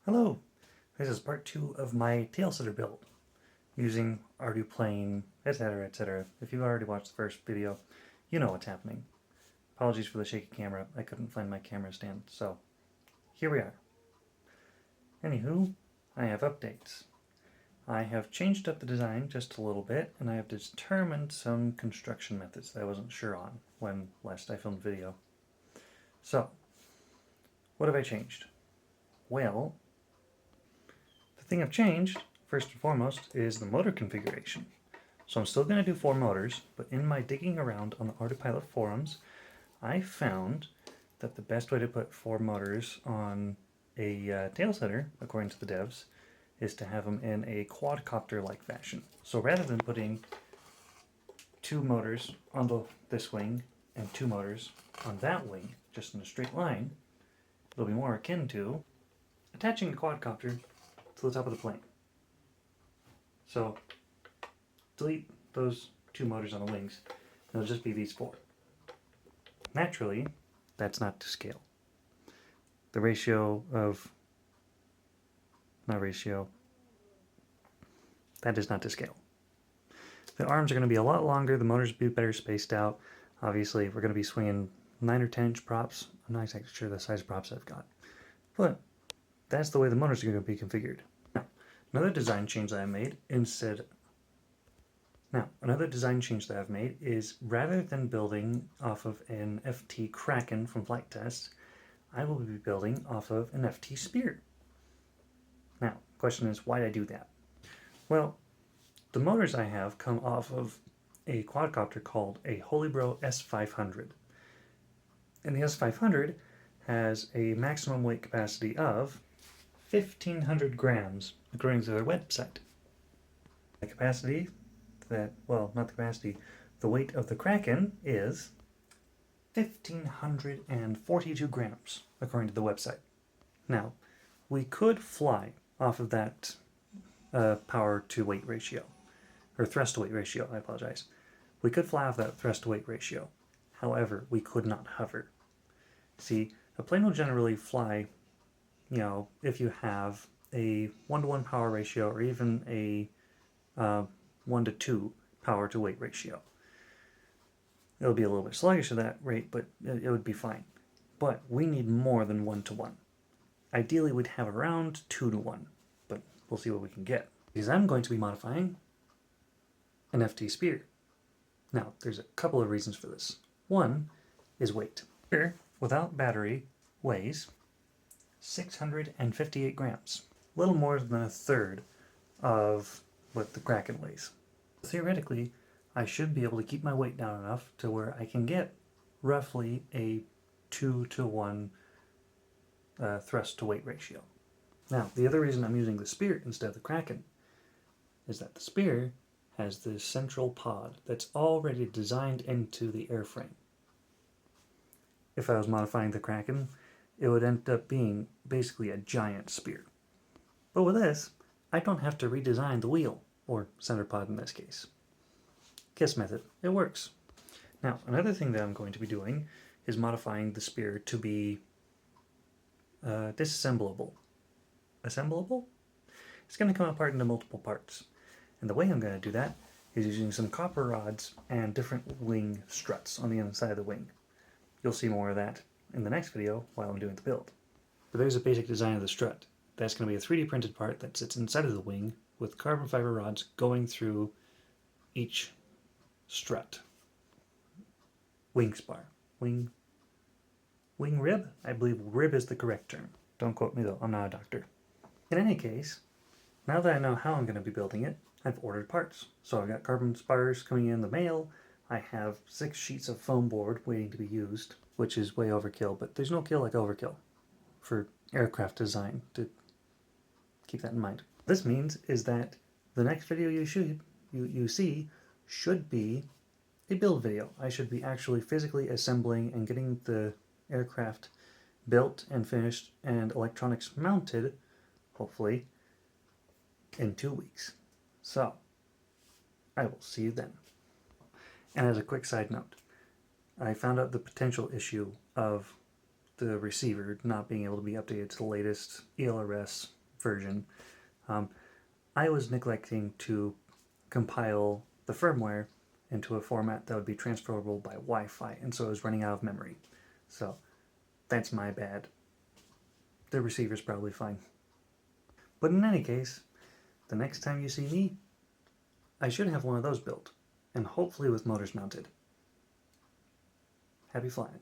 Hello! This is part 2 of my Tailsitter build using Arduplane, etc, etc. If you've already watched the first video, you know what's happening. Apologies for the shaky camera, I couldn't find my camera stand, so here we are. Anywho, I have updates. I have changed up the design just a little bit, and I have determined some construction methods that I wasn't sure on when last I filmed video. So, what have I changed? Well, the thing I've changed, first and foremost, is the motor configuration. So I'm still going to do 4 motors, but in my digging around on the Autopilot forums, I found that the best way to put 4 motors on a tailsitter, according to the devs, is to have them in a quadcopter-like fashion. So rather than putting 2 motors on this wing and 2 motors on that wing, just in a straight line, it'll be more akin to attaching a quadcopter to the top of the plane. So delete those 2 motors on the wings, and it'll just be these 4. Naturally, that's not to scale. The ratio of, that is not to scale. The arms are going to be a lot longer, the motors will be better spaced out. Obviously, we're going to be swinging 9 or 10 inch props. I'm not exactly sure the size of props I've got, but that's the way the motors are going to be configured. Now, another design change that I made is rather than building off of an FT Kraken from flight tests, I will be building off of an FT Spear. Now, the question is, why did I do that? Well, the motors I have come off of a quadcopter called a Holybro S500. And the S500 has a maximum weight capacity of 1,500 grams, according to their website. The capacity the weight of the Kraken is 1,542 grams, according to the website. Now, we could fly off of that power to weight ratio, or thrust to weight ratio, I apologize. We could fly off that thrust to weight ratio. However, we could not hover. See, a plane will generally fly, if you have a 1-to-1 power ratio or even a 1-to-2 power to weight ratio. It'll be a little bit sluggish at that rate, but it would be fine. But we need more than 1-to-1. Ideally, we'd have around 2-to-1, but we'll see what we can get. Because I'm going to be modifying an FT Spear. Now, there's a couple of reasons for this. One is weight. Spear, without battery, weighs 658 grams. A little more than a third of what the Kraken weighs. Theoretically, I should be able to keep my weight down enough to where I can get roughly a 2-to-1 thrust to weight ratio. Now, the other reason I'm using the Spear instead of the Kraken is that the Spear has this central pod that's already designed into the airframe. If I was modifying the Kraken, it would end up being basically a giant spear. But with this, I don't have to redesign the wheel, or center pod in this case. KISS method, it works. Now, another thing that I'm going to be doing is modifying the spear to be disassemblable. Assemblable? It's going to come apart into multiple parts. And the way I'm going to do that is using some copper rods and different wing struts on the inside of the wing. You'll see more of that in the next video while I'm doing the build. But there's a basic design of the strut. That's going to be a 3D printed part that sits inside of the wing with carbon fiber rods going through each strut. Wing spar. Wing rib? I believe rib is the correct term. Don't quote me though, I'm not a doctor. In any case, now that I know how I'm going to be building it, I've ordered parts. So I've got carbon spars coming in the mail. I have 6 sheets of foam board waiting to be used, which is way overkill, but there's no kill like overkill for aircraft design, to keep that in mind. What this means is that the next video you see should be a build video. I should be actually physically assembling and getting the aircraft built and finished and electronics mounted, hopefully, in 2 weeks. So, I will see you then. And as a quick side note, I found out the potential issue of the receiver not being able to be updated to the latest ELRS version, I was neglecting to compile the firmware into a format that would be transferable by Wi-Fi, and so it was running out of memory. So that's my bad. The receiver's probably fine. But in any case, the next time you see me, I should have one of those built, and hopefully with motors mounted. Happy flying.